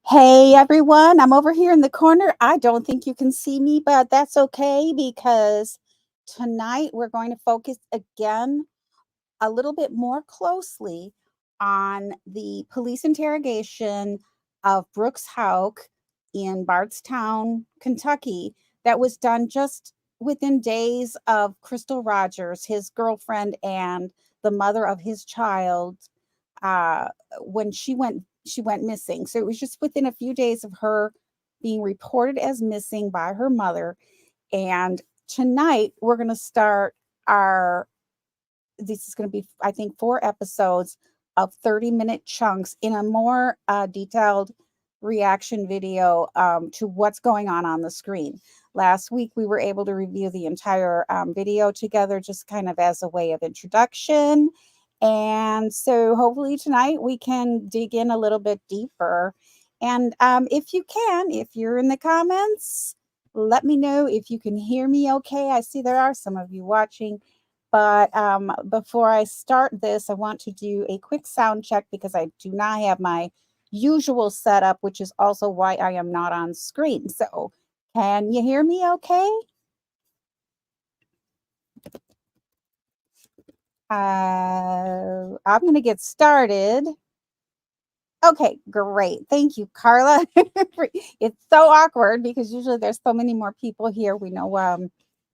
Hey everyone, I'm over here in the corner. I don't think you can see me, but that's okay because tonight we're going to focus again a little bit more closely on the police interrogation of Brooks Houck in Bardstown, Kentucky, that was done just within days of Crystal Rogers, his girlfriend and the mother of his child, uh, when she went missing. So it was just within a few days of her being reported as missing by her mother. And tonight we're going to start our this is going to be, I think, 4 episodes of 30-minute chunks in a more detailed reaction video to what's going on the screen. Last week, we were able to review the entire video together, just kind of as a way of introduction. And so hopefully tonight we can dig in a little bit deeper. And if you're in the comments, let me know if you can hear me okay. I see there are some of you watching. But before I start this, I want to do a quick sound check because I do not have my usual setup, which is also why I am not on screen. So can you hear me okay? I'm going to get started. Okay, great. Thank you, Carla. It's so awkward because usually there's so many more people here. We know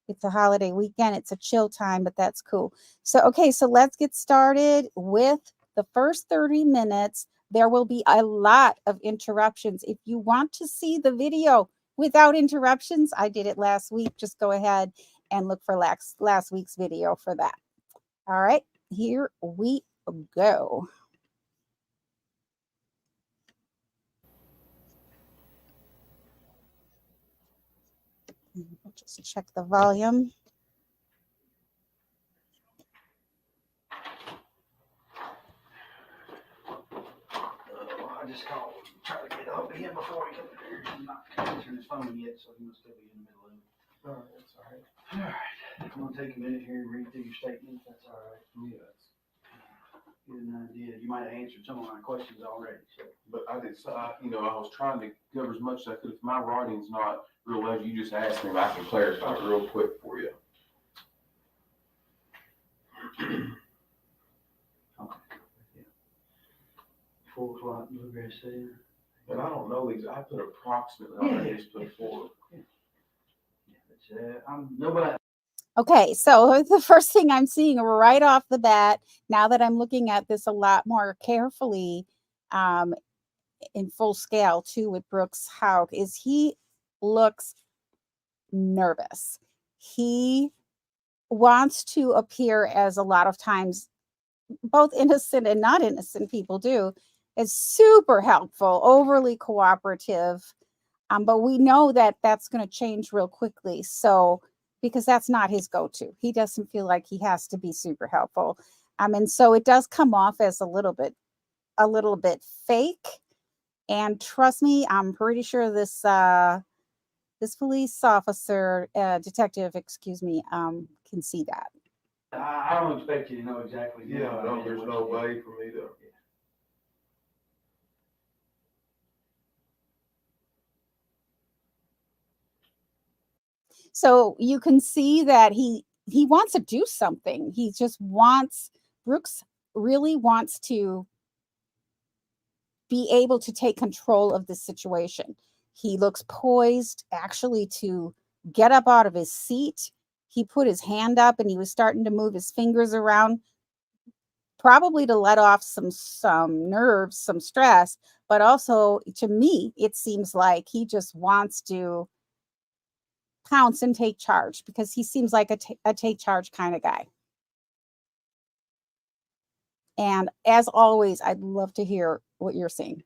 it's a holiday weekend. It's a chill time, but that's cool. So let's get started with the first 30 minutes. There will be a lot of interruptions. If you want to see the video without interruptions, I did it last week. Just go ahead and look for last week's video for that. All right, here we go. Just check the volume. I just called, try to get up again before he comes here. He's not answering his phone yet, so he must still be in the middle of it. All right, that's all right. All right, I'm gonna take a minute here and read through your statement, if that's all right. Yeah, Get an idea. You might have answered some of my questions already, so. but I did, I was trying to cover as much as I could. If my writing's not real legible, you just ask me, but I can clarify it real quick for you. Okay. Yeah. 4 o'clock, Bluegrass Center. But I don't know these. I put approximately on there. Just put 4. Yeah, that's nobody. Okay, so the first thing I'm seeing right off the bat, now that I'm looking at this a lot more carefully, in full scale too with Brooks Houck, is he looks nervous. He wants to appear, as a lot of times both innocent and not innocent people do, as super helpful, overly cooperative. But we know that that's going to change real quickly. So, because that's not his go-to, he doesn't feel like he has to be super helpful. And so it does come off as a little bit fake. And trust me, I'm pretty sure this police officer, detective, excuse me, can see that. I don't expect you to know exactly. Yeah, no, there's no way for me to. So you can see that he wants to do something. He just wants, Brooks really wants to be able to take control of the situation. He looks poised actually to get up out of his seat. He put his hand up and he was starting to move his fingers around, probably to let off some nerves, some stress, but also to me it seems like he just wants to pounce and take charge because he seems like a take charge kind of guy. And as always, I'd love to hear what you're seeing.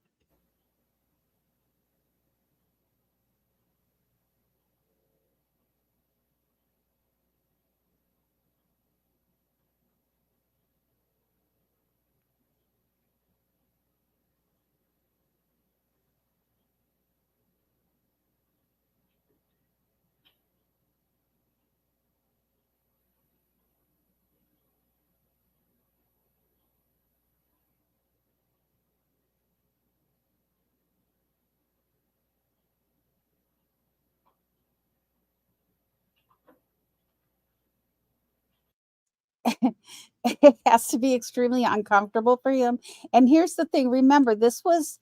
it has to be extremely uncomfortable for him. And here's the thing, remember, this was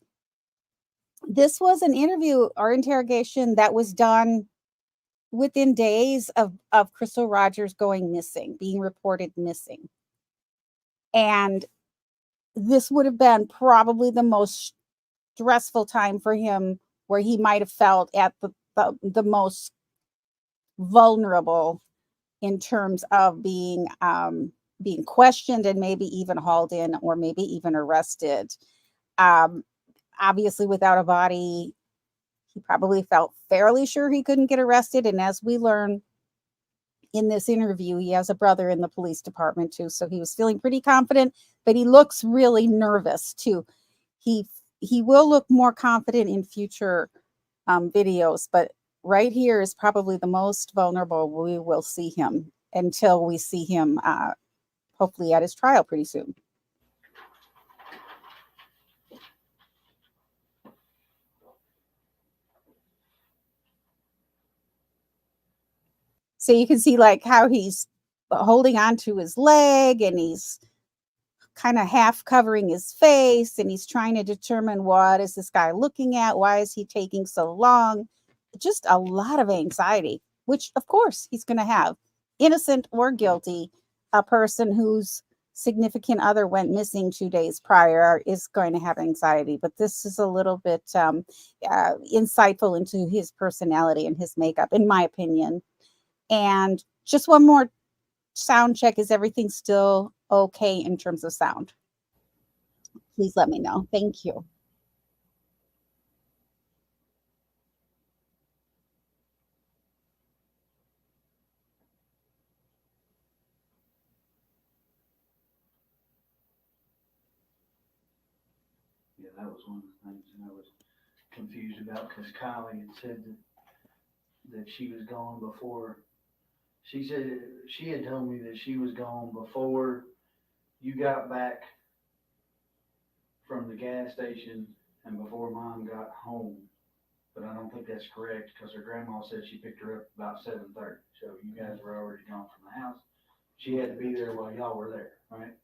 an interview or interrogation that was done within days of Crystal Rogers going missing, being reported missing. And this would have been probably the most stressful time for him, where he might have felt at the most vulnerable in terms of being questioned and maybe even hauled in or maybe even arrested. Obviously, without a body, he probably felt fairly sure he couldn't get arrested. And as we learn in this interview, he has a brother in the police department too. So he was feeling pretty confident, but he looks really nervous too. He will look more confident in future videos, but right here is probably the most vulnerable we will see him until we see him hopefully at his trial pretty soon. So you can see like how he's holding onto his leg and he's kind of half covering his face and he's trying to determine, what is this guy looking at? Why is he taking so long? Just a lot of anxiety, which of course he's going to have, innocent or guilty. A person whose significant other went missing 2 days prior is going to have anxiety, but this is a little bit insightful into his personality and his makeup, in my opinion. And just one more sound check. Is everything still okay in terms of sound? Please let me know. Thank you. Yeah, that was one of the things that I was confused about, because Kylie had said that she was gone before. She said she had told me that she was gone before you got back from the gas station and before Mom got home. But I don't think that's correct, because her grandma said she picked her up about 7:30. So you guys were already gone from the house. She had to be there while y'all were there, right?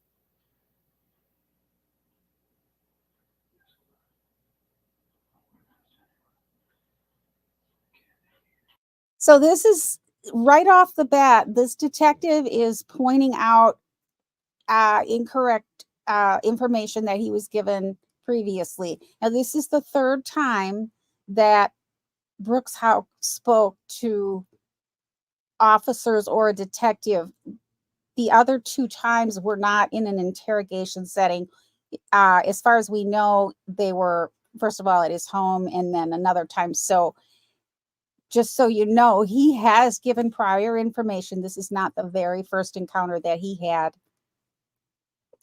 So this is right off the bat, this detective is pointing out incorrect information that he was given previously. Now, this is the third time that Brooks Houck spoke to officers or a detective. The other 2 times were not in an interrogation setting. As far as we know, they were, first of all, at his home, and then another time. So just so you know, he has given prior information. This is not the very first encounter that he had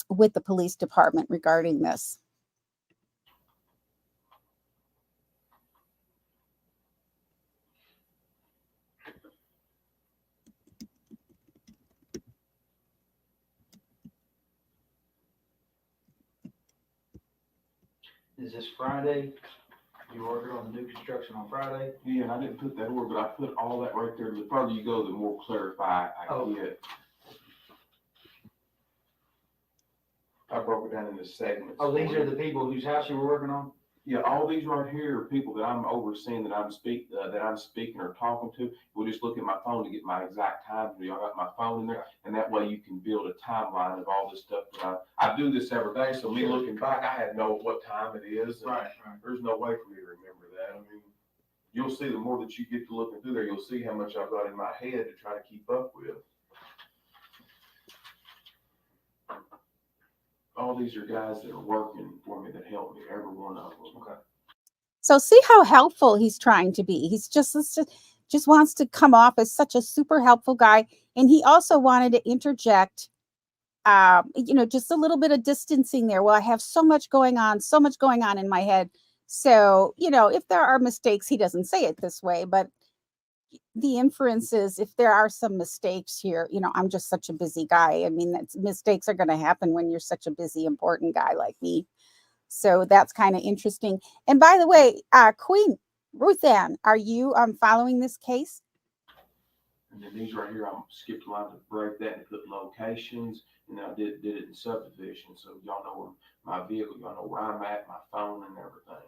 with the police department regarding this. Is this Friday? You ordered on the new construction on Friday? Yeah, and I didn't put that order, but I put all that right there. The further you go, the more clarified I get. I broke it down into segments. Oh, these are the people whose house you were working on? Yeah, all these right here are people that I'm overseeing, that I'm speaking or talking to. We'll just look at my phone to get my exact time. Y'all got my phone in there, and that way you can build a timeline of all this stuff. That I do this every day, so me looking back, I had know what time it is. Right. There's no way for me to remember that. I mean, you'll see the more that you get to looking through there, you'll see how much I've got in my head to try to keep up with. All these are guys that are working for me that help me, every one of them. Okay. So see how helpful he's trying to be. He's just wants to come off as such a super helpful guy. And he also wanted to interject, just a little bit of distancing there. Well, I have so much going on in my head. So, if there are mistakes, he doesn't say it this way, but the inference is, if there are some mistakes here, I'm just such a busy guy. I mean, mistakes are going to happen when you're such a busy, important guy like me. So that's kind of interesting. And by the way, Queen Ruth Ann, are you following this case? And then these right here, I skipped a line to break that and put locations, and I did it in subdivision, so y'all know where my vehicle, y'all know where I'm at, my phone and everything.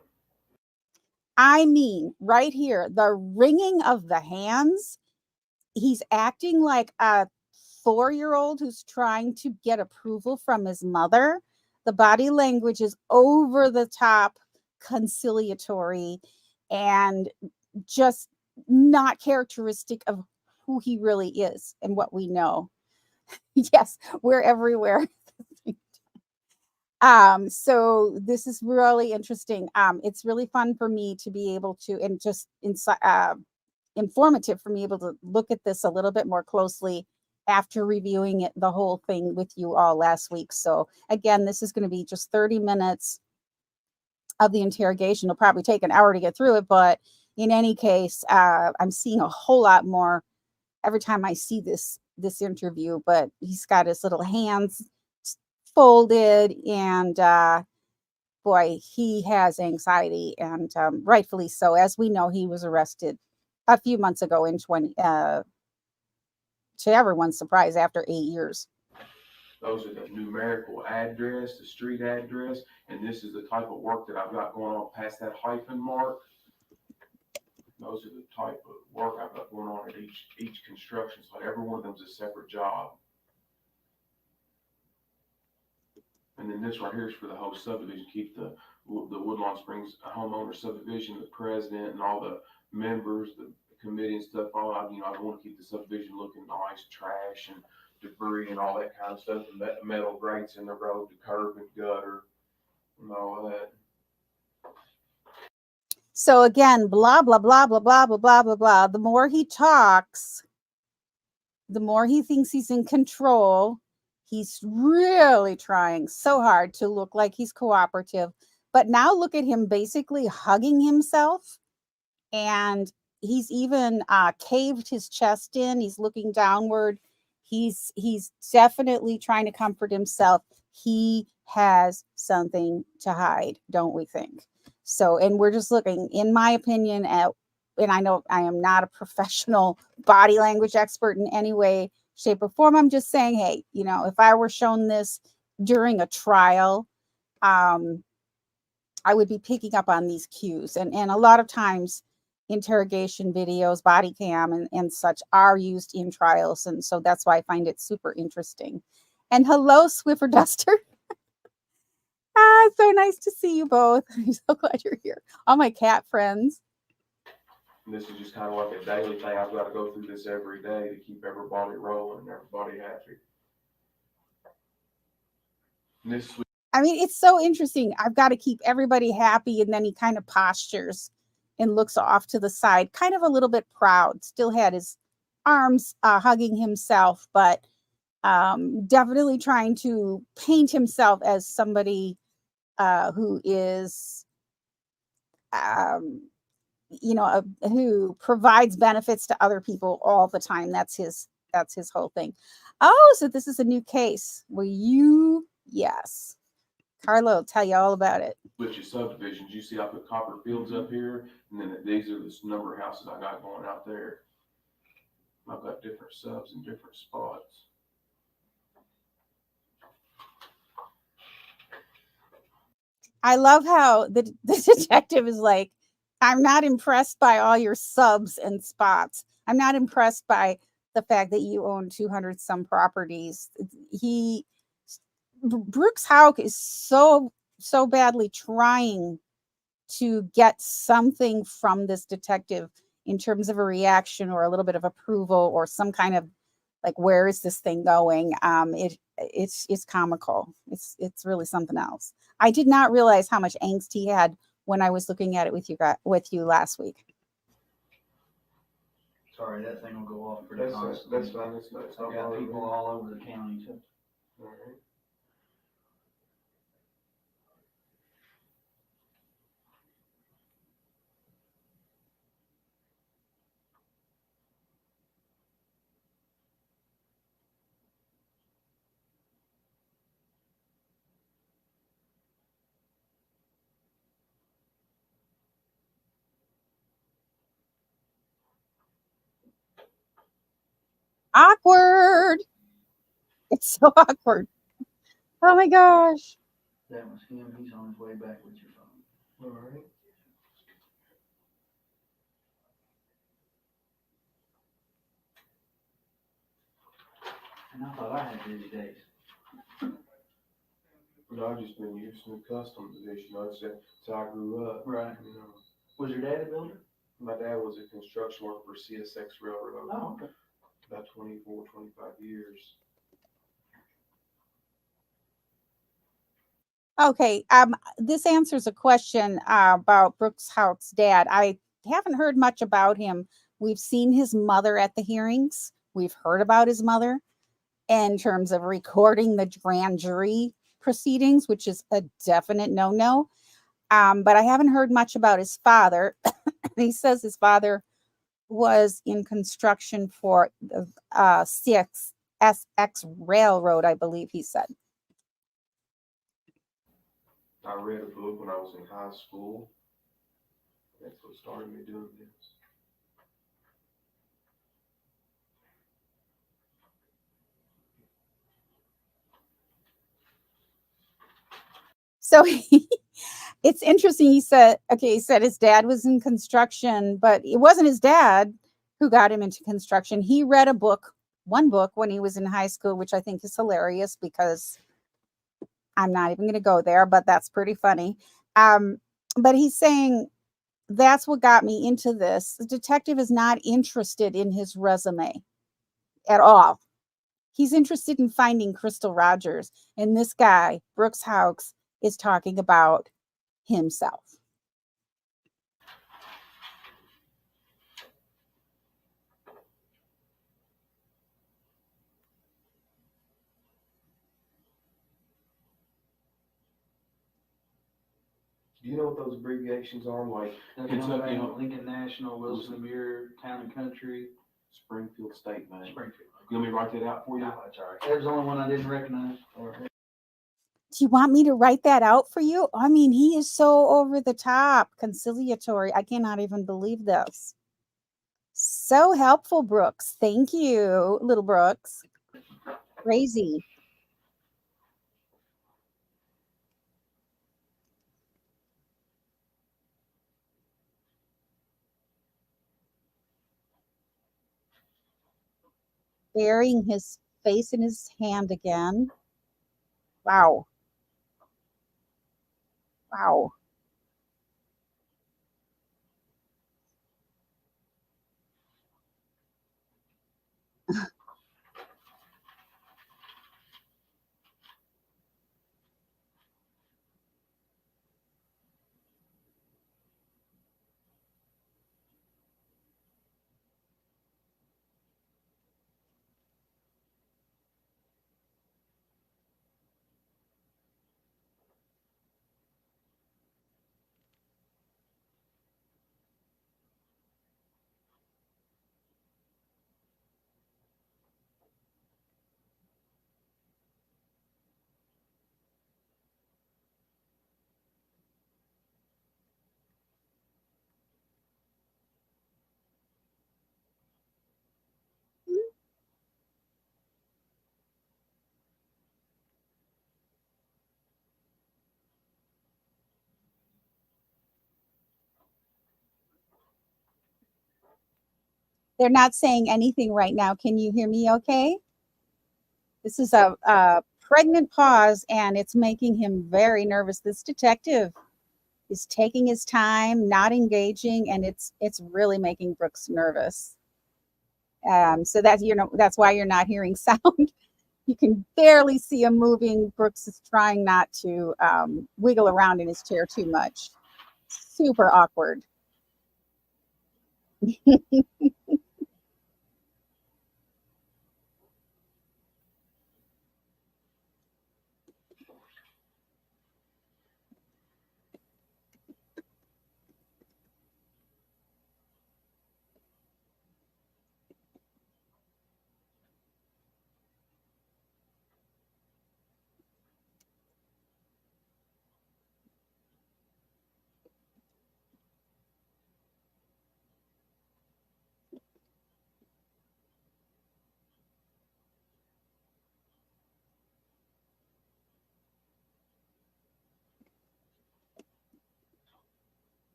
I mean, right here, the wringing of the hands, he's acting like a 4-year-old who's trying to get approval from his mother. The body language is over the top, conciliatory, and just not characteristic of who he really is and what we know. Yes, we're everywhere. So this is really interesting. It's really fun for me to be able to, and just informative for me able to look at this a little bit more closely after reviewing it, the whole thing with you all last week. So again, this is going to be just 30 minutes of the interrogation. It'll probably take an hour to get through it, but in any case, I'm seeing a whole lot more every time I see this interview. But he's got his little hands folded, and boy, he has anxiety, and rightfully so. As we know, he was arrested a few months ago in to everyone's surprise, after 8 years. Those are the numerical address, the street address, and this is the type of work that I've got going on past that hyphen mark. Those are the type of work I've got going on at each construction site. Every one of them is a separate job. And then this right here is for the whole subdivision. Keep the Woodlawn Springs homeowner subdivision, the president, and all the members, the committee and stuff. All I want to keep the subdivision looking nice, trash and debris and all that kind of stuff, and metal grates in the road, the curb and gutter, and all of that. So again, blah blah blah blah blah blah blah blah blah. The more he talks, the more he thinks he's in control. He's really trying so hard to look like he's cooperative. But now look at him basically hugging himself, and he's even caved his chest in. He's looking downward. He's definitely trying to comfort himself. He has something to hide, don't we think? So, and we're just looking, in my opinion, at, and I know I am not a professional body language expert in any way, shape, or form. I'm just saying, hey, if I were shown this during a trial, I would be picking up on these cues. And a lot of times, interrogation videos, body cam, and such are used in trials. And so that's why I find it super interesting. And hello, Swiffer Duster. So nice to see you both. I'm so glad you're here. All my cat friends. And this is just kind of like a daily thing. I've got to go through this every day to keep everybody rolling and everybody happy. And this I mean, it's so interesting. I've got to keep everybody happy. And then he kind of postures and looks off to the side, kind of a little bit proud. Still had his arms hugging himself, but definitely trying to paint himself as somebody who is, who provides benefits to other people all the time. That's his whole thing. Oh, so this is a new case. Yes. Carlo will tell you all about it. Which is subdivisions. You see, I put copper fields up here, and then these are the number of houses I got going out there. I've got different subs in different spots. I love how the detective is like, I'm not impressed by all your subs and spots. I'm not impressed by the fact that you own 200 some properties. Brooks Houck is so badly trying to get something from this detective in terms of a reaction or a little bit of approval or some kind of like, where is this thing going? It's comical. It's really something else. I did not realize how much angst he had when I was looking at it with you last week. Sorry, that thing will go off pretty constantly. That's fine. I've got people all over the county too. All right. Awkward. It's so awkward. Oh my gosh. That was him. He's on his way back with your phone. All right. And I thought I had busy days. But I've just been used to the custom position. That's how I grew up. Right. You know, Was your dad a builder? my dad was a construction worker for CSX Railroad. Oh, okay. About 24, 25 years. Okay. This answers a question about Brooks Houck's dad. I haven't heard much about him. We've seen his mother at the hearings. We've heard about his mother in terms of recording the grand jury proceedings, which is a definite no-no. But I haven't heard much about his father. He says his father was in construction for the SX Railroad, I believe he said. I read a book when I was in high school. That's what started me doing this. So it's interesting. He said his dad was in construction, but it wasn't his dad who got him into construction. He read one book when he was in high school, which I think is hilarious because I'm not even going to go there, but that's pretty funny. But he's saying that's what got me into this. The detective is not interested in his resume at all. He's interested in finding Crystal Rogers. And this guy, Brooks Houck, is talking about himself. Do you know what those abbreviations are? Like That's Kentucky, Lincoln National, Wilson Muir, Town and Country, Springfield State Bank. Springfield. You want me to write that out for you? No, that's all right. That was the only one I didn't recognize. All right. Do you want me to write that out for you? I mean, he is so over the top, conciliatory. I cannot even believe this. So helpful, Brooks. Thank you, little Brooks. Crazy. Burying his face in his hand again. Wow. Wow. They're not saying anything right now. Can you hear me okay? This is a pregnant pause, and it's making him very nervous. This detective is taking his time, not engaging, and it's really making Brooks nervous. So that's that's why you're not hearing sound. You can barely see him moving. Brooks is trying not to wiggle around in his chair too much. Super awkward.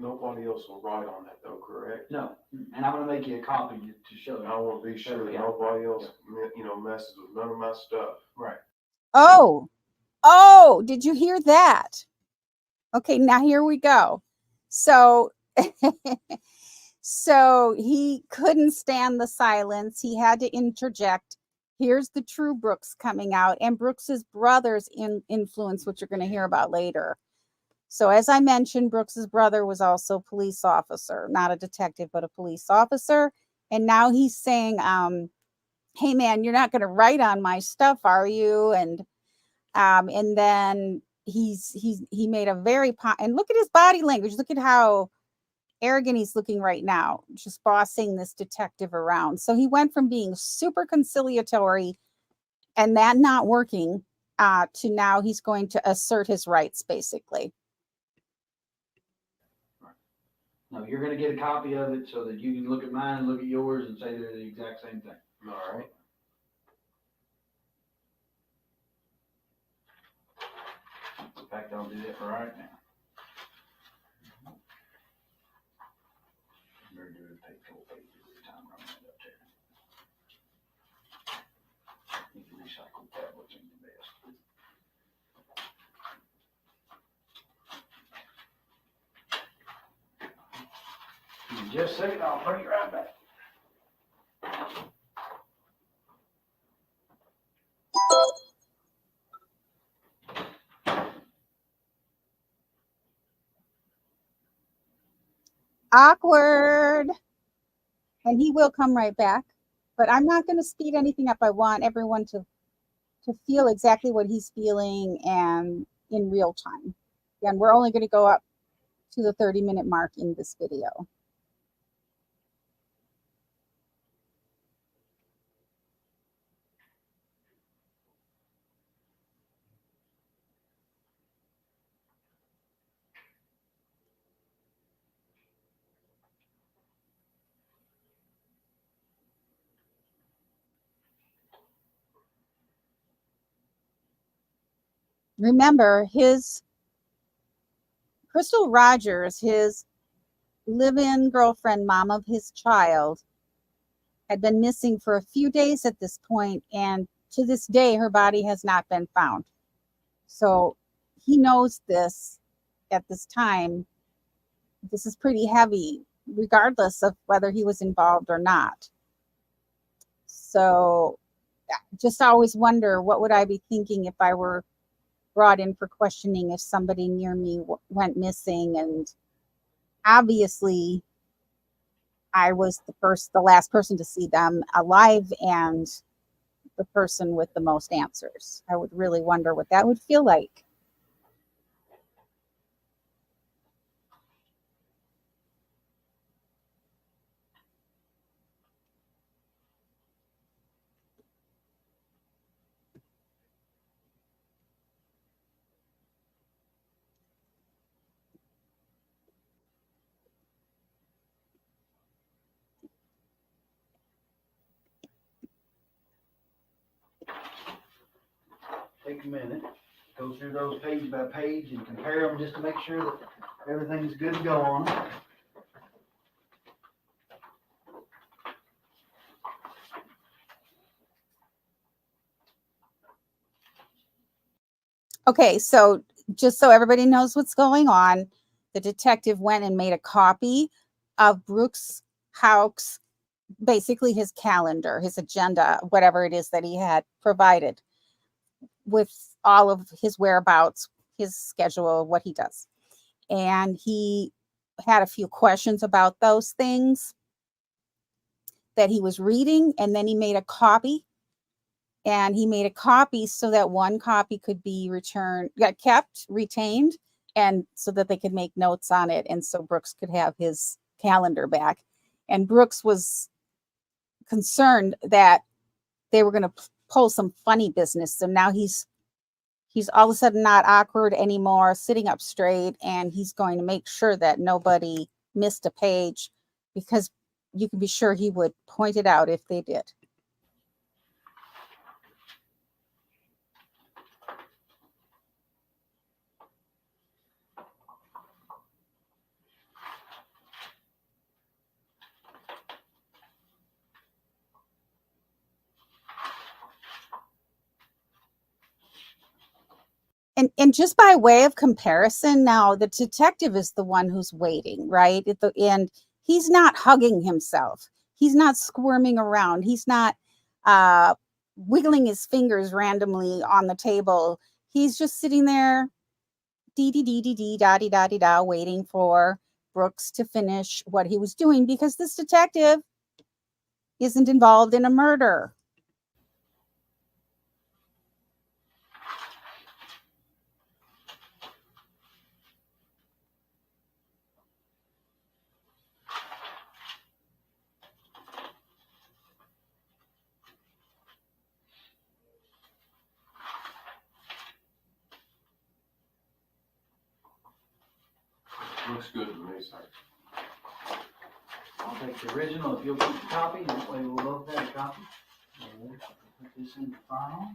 Nobody else will write on that though, correct? No, and I'm gonna make you a copy to show And you. I want to be sure that nobody else, messes with none of my stuff. Right. Oh, did you hear that? Okay, now here we go. So, so he couldn't stand the silence. He had to interject. Here's the true Brooks coming out, and Brooks's brother's influence, which you're going to hear about later. So, as I mentioned, Brooks's brother was also a police officer, not a detective, but a police officer. And now he's saying, "Hey, man, you're not going to write on my stuff, are you?" And then he made a very and look at his body language. Look at how arrogant he's looking right now, just bossing this detective around. So he went from being super conciliatory and that not working to now he's going to assert his rights, basically. No, you're gonna get a copy of it so that you can look at mine and look at yours and say they're the exact same thing. All right. In fact, I'll do that right now. Better do it, take 4 pages at a time, run that up there. Need to recycle tablets in the best. Give me just a second, I'll bring it right back. Awkward. And he will come right back, but I'm not going to speed anything up. I want everyone to feel exactly what he's feeling and in real time. Again, we're only going to go up to the 30-minute mark in this video. Remember, his Crystal Rogers, his live-in girlfriend, mom of his child, had been missing for a few days at this point, and to this day, her body has not been found. So he knows this at this time. This is pretty heavy, regardless of whether he was involved or not. So just always wonder, what would I be thinking if I were brought in for questioning if somebody near me went missing? And obviously I was the last person to see them alive and the person with the most answers. I would really wonder what that would feel like. Take a minute, go through those page by page and compare them just to make sure that everything's good to go on them. Okay, so just so everybody knows what's going on, the detective went and made a copy of Brooks Houck's, basically his calendar, his agenda, whatever it is that he had provided, with all of his whereabouts, his schedule, what he does. And he had a few questions about those things that he was reading, and then he made a copy. And he made a copy so that one copy could be retained, and so that they could make notes on it, and so Brooks could have his calendar back. And Brooks was concerned that they were going to pull some funny business. So now he's all of a sudden not awkward anymore, sitting up straight, and he's going to make sure that nobody missed a page, because you can be sure he would point it out if they did. And just by way of comparison, now the detective is the one who's waiting, right? At the end, he's not hugging himself. He's not squirming around. He's not wiggling his fingers randomly on the table. He's just sitting there, dee dee dee dee dee da dee da dee da, waiting for Brooks to finish what he was doing, because this detective isn't involved in a murder. Looks good to me, sir. I'll take the original if you'll keep the copy, and that way we'll both have a copy. And we'll put this in the file.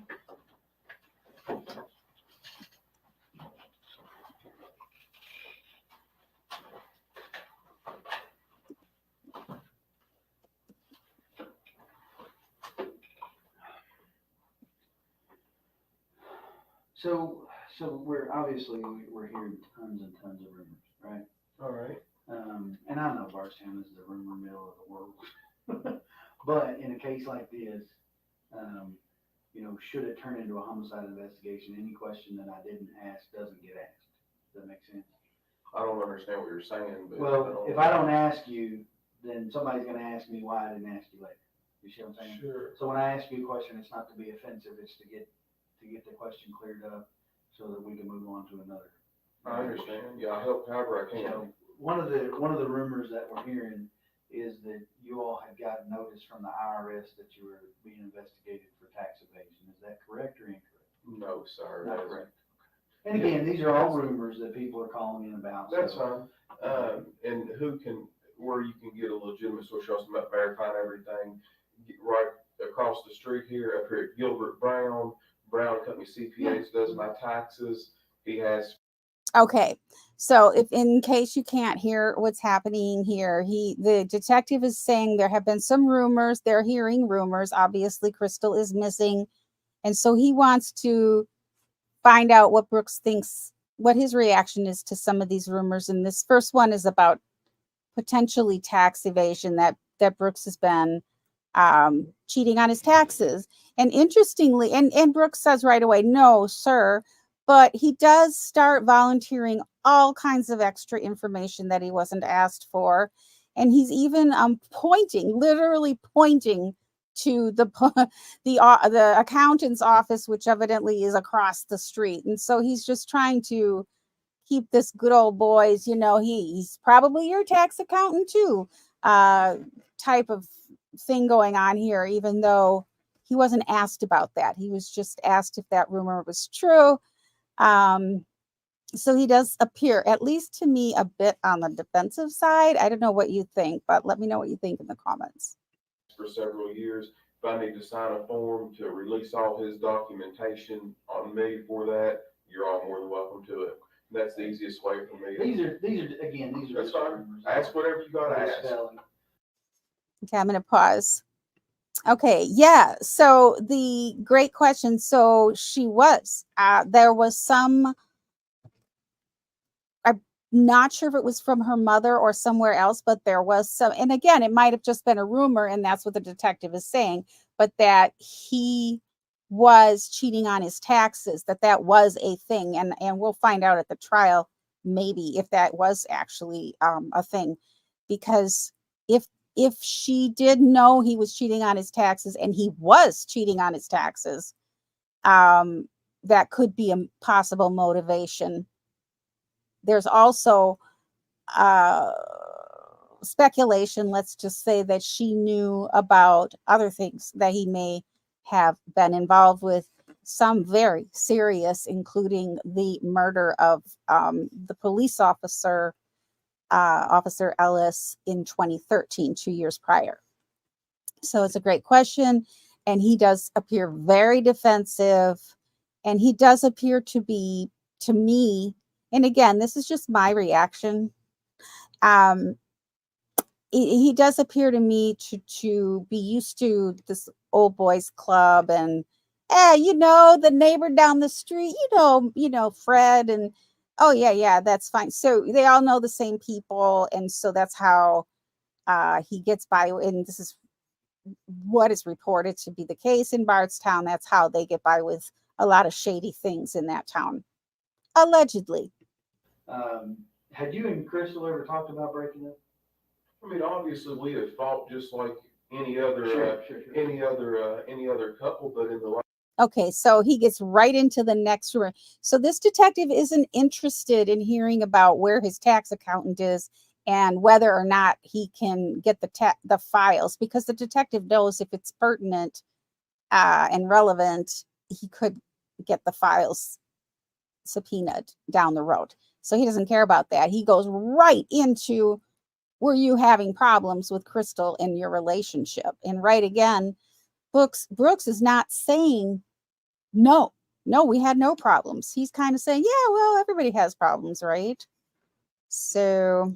So we're obviously we're hearing tons and tons of rumors, right? All right. And I know Bardstown is the rumor mill of the world, but in a case like this, should it turn into a homicide investigation, any question that I didn't ask doesn't get asked. Does that make sense? I don't understand what you're saying, but. Well, if I don't ask you, then somebody's gonna ask me why I didn't ask you later. You see what I'm saying? Sure. So when I ask you a question, it's not to be offensive, it's to get the question cleared up so that we can move on to another. I understand. Yeah, I'll help however I can. So one of the rumors that we're hearing is that you all had gotten notice from the IRS that you were being investigated for tax evasion. Is that correct or incorrect? No, sir. Not correct. And again, these are all rumors that people are calling in about. That's fine. And where you can get a legitimate source, also about verifying everything, right across the street here, up here at Gilbert Brown Company CPAs does my taxes. He has. Okay, so if in case you can't hear what's happening here, the detective is saying there have been some rumors. They're hearing rumors. Obviously, Crystal is missing, and so he wants to find out what Brooks thinks, what his reaction is to some of these rumors. And this first one is about potentially tax evasion, that Brooks has been cheating on his taxes. And interestingly, and Brooks says right away, no, sir. But he does start volunteering all kinds of extra information that he wasn't asked for. And he's even literally pointing to the accountant's office, which evidently is across the street. And so he's just trying to keep this good old boys, he's probably your tax accountant too, type of thing going on here, even though he wasn't asked about that. He was just asked if that rumor was true. So he does appear, at least to me, a bit on the defensive side. I don't know what you think, but let me know what you think in the comments. For several years, if I need to sign a form to release all his documentation on me for that, you're all more than welcome to it. That's the easiest way for me. These are That's fine. Ask whatever you gotta ask. Okay, I'm going to pause. Okay, yeah. So the great question. So she was, there was some, I'm not sure if it was from her mother or somewhere else, but there was some, and again, it might have just been a rumor, and that's what the detective is saying, but that he was cheating on his taxes, that was a thing. And we'll find out at the trial, maybe, if that was actually a thing, because if she did know he was cheating on his taxes, and he was cheating on his taxes, that could be a possible motivation. There's also speculation, let's just say, that she knew about other things that he may have been involved with, some very serious, including the murder of the police officer, Officer Ellis, in 2013, 2 years prior. So it's a great question. And he does appear very defensive. And he does appear to be, to me, and again, this is just my reaction. He does appear to me to be used to this old boys club and you know, the neighbor down the street, Fred, and oh yeah, that's fine. So they all know the same people, and so that's how he gets by. And this is what is reported to be the case in Bardstown. That's how they get by with a lot of shady things in that town, allegedly. Had you and Crystal ever talked about breaking up? I mean, obviously, we have fought just like any other, Sure. any other couple, but in the last. Okay, so he gets right into the next room. So this detective isn't interested in hearing about where his tax accountant is and whether or not he can get the files, because the detective knows if it's pertinent and relevant, he could get the files subpoenaed down the road. So he doesn't care about that. He goes right into, were you having problems with Crystal in your relationship? And right again, Brooks is not saying no, we had no problems. He's kind of saying, yeah, well, everybody has problems, right? So,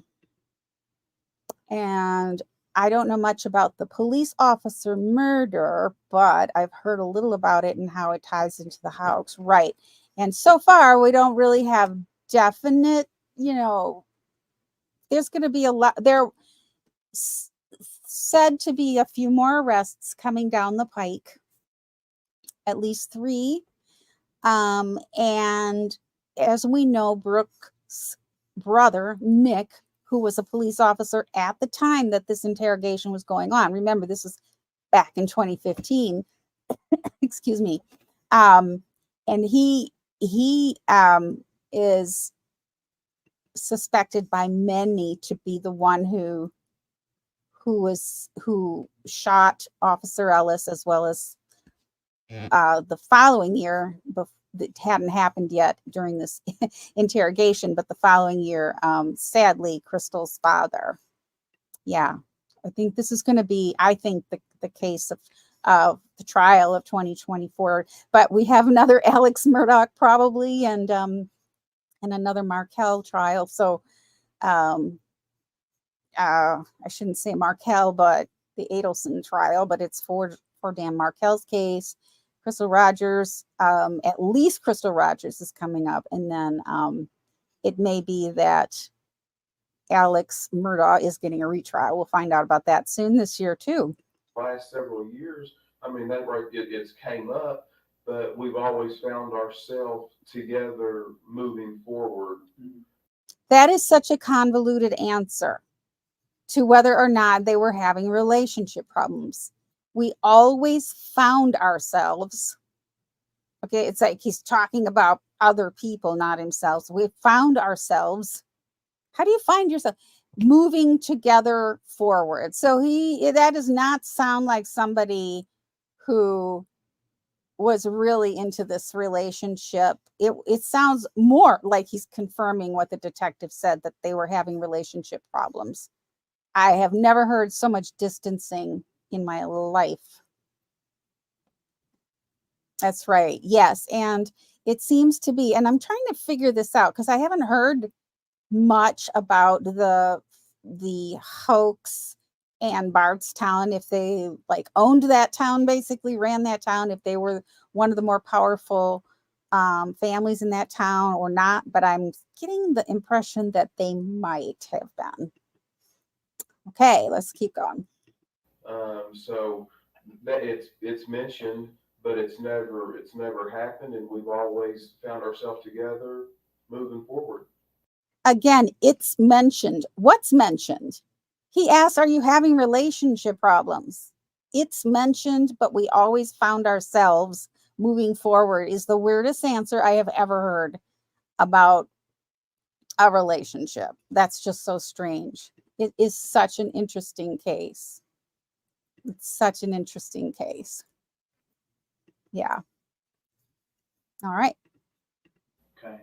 and I don't know much about the police officer murder, but I've heard a little about it and how it ties into the Houcks, right? And so far, we don't really have definite, there's going to be a lot, there said to be a few more arrests coming down the pike, at least 3. And as we know, Brooks' brother, Nick, who was a police officer at the time that this interrogation was going on. Remember, this was back in 2015. Excuse me. And he is suspected by many to be the one who shot Officer Ellis, as well as the following year, that hadn't happened yet during this interrogation, but the following year, sadly, Crystal's father. Yeah, I think this is going to be, the case of the trial of 2024. But we have another Alex Murdaugh probably, and another Markel trial. So I shouldn't say Markel, but the Adelson trial, but it's for Dan Markel's case. Crystal Rogers, at least Crystal Rogers is coming up. And then it may be that Alex Murdaugh is getting a retrial. We'll find out about that soon this year too. Last several years, I mean, it's came up, but we've always found ourselves together moving forward. That is such a convoluted answer to whether or not they were having relationship problems. We always found ourselves. Okay, it's like he's talking about other people, not himself. So we found ourselves. How do you find yourself? Moving together forward. So that does not sound like somebody who was really into this relationship. It sounds more like he's confirming what the detective said, that they were having relationship problems. I have never heard so much distancing in my life. That's right. Yes. And it seems to be, and I'm trying to figure this out because I haven't heard much about the Houcks and Bardstown, if they like owned that town, basically ran that town, if they were one of the more powerful families in that town or not. But I'm getting the impression that they might have been. Okay, let's keep going. So that it's mentioned, but it's never happened, and we've always found ourselves together moving forward. Again, it's mentioned. What's mentioned? He asks, are you having relationship problems? It's mentioned, but we always found ourselves moving forward is the weirdest answer I have ever heard about a relationship. That's just so strange. It is such an interesting case. It's such an interesting case. Yeah. All right. Okay.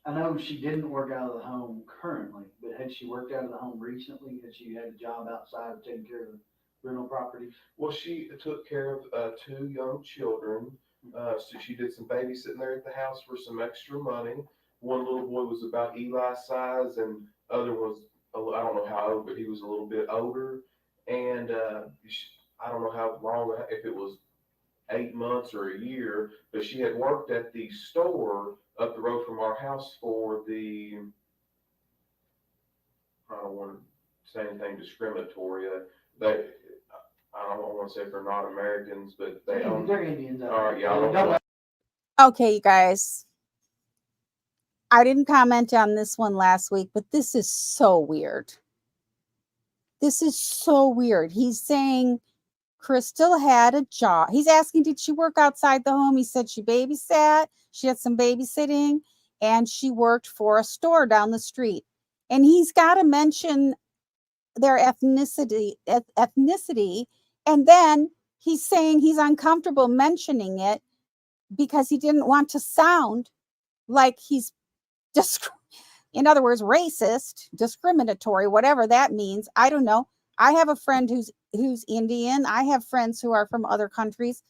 I know she didn't work out of the home currently, but had she worked out of the home recently? Had she had a job outside of taking care of the rental properties? Well, she took care of 2 young children. So she did some babysitting there at the house for some extra money. One little boy was about Eli's size, and other was, I don't know how old, but he was a little bit older. And I don't know how long, if it was 8 months or a year, but she had worked at the store up the road from our house for the, I don't want to say anything discriminatory. They, I don't want to say if they're not Americans, but they own. They're Indians. All right, yeah, I They don't know. Okay, you guys. I didn't comment on this one last week, but this is so weird. This is so weird. He's saying Crystal had a job. He's asking, did she work outside the home? He said she babysat. She had some babysitting, and she worked for a store down the street. And he's got to mention their ethnicity. And then he's saying he's uncomfortable mentioning it because he didn't want to sound like he's just, in other words, racist, discriminatory, whatever that means. I don't know. I have a friend who's Indian. I have friends who are from other countries.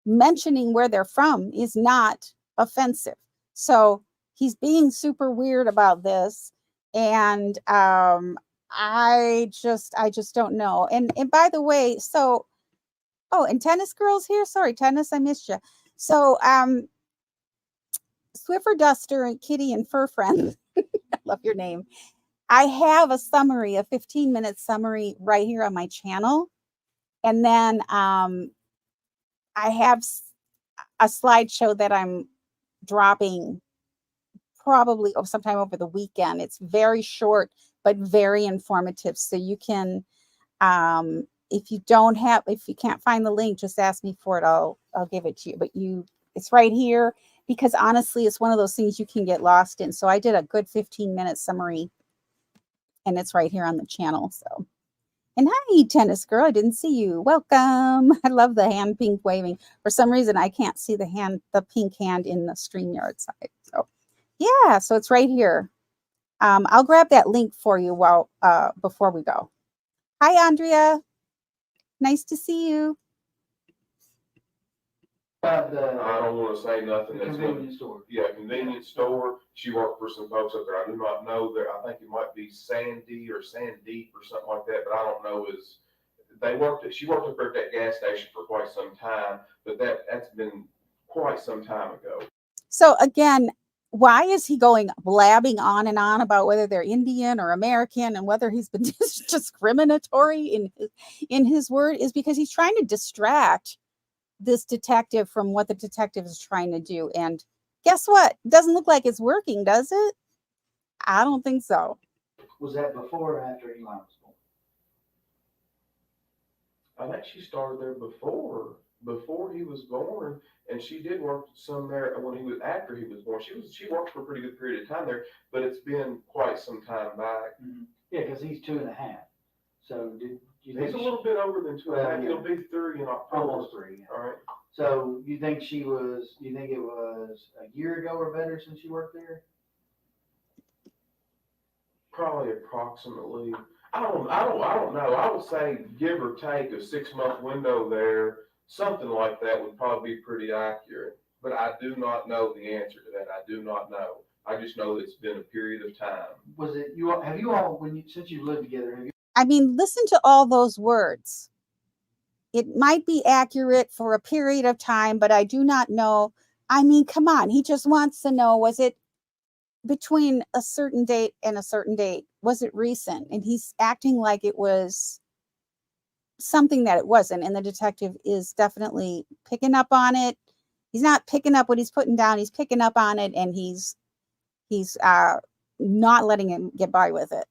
Mentioning where they're from is not offensive. So he's being super weird about this. And I just don't know. And by the way, so, oh, and Tennis Girl's here. Sorry, Tennis, I missed you. So Swiffer Duster and Kitty and Fur Friend, I love your name. I have a summary, a 15-minute summary right here on my channel. And then I have a slideshow that I'm dropping probably sometime over the weekend. It's very short, but very informative. So you can, if you can't find the link, just ask me for it. I'll give it to you. But it's right here, because honestly, it's one of those things you can get lost in. So I did a good 15-minute summary, and it's right here on the channel. So, and hi, Tennis Girl. I didn't see you. Welcome. I love the hand pink waving. For some reason, I can't see the pink hand in the StreamYard side. So, yeah. So it's right here. I'll grab that link for you before we go. Hi, Andrea. Nice to see you. I don't want to say nothing. The convenience store. Yeah, convenience store. She worked for some folks up there. I do not know that. I think it might be Sandy or Sandeep or something like that, but I don't know. She worked up there at that gas station for quite some time, but that's been quite some time ago. So again, why is he going blabbing on and on about whether they're Indian or American and whether he's been discriminatory in his word? Is because he's trying to distract this detective from what the detective is trying to do. And guess what? It doesn't look like it's working, does it? I don't think so. Was that before or after Eli was born? I think she started there before he was born, and she did work some there after he was born. She worked for a pretty good period of time there, but it's been quite some time back. Mm-hmm. Yeah, because he's 2.5. So he's a little bit over than 2.5. Yeah. He'll be 3 in October. Almost 3. Yeah. All right. So you think it was a year ago or better since she worked there? Probably approximately. I don't know. I would say give or take a 6-month window there, something like that would probably be pretty accurate. But I do not know the answer to that. I do not know. I just know that it's been a period of time. Was it you all? Have you all, since you've lived together? I mean, listen to all those words. It might be accurate for a period of time, but I do not know. I mean, come on. He just wants to know, was it between a certain date and a certain date? Was it recent? And he's acting like it was something that it wasn't. And the detective is definitely picking up on it. He's not picking up what he's putting down. He's picking up on it, and he's not letting him get by with it.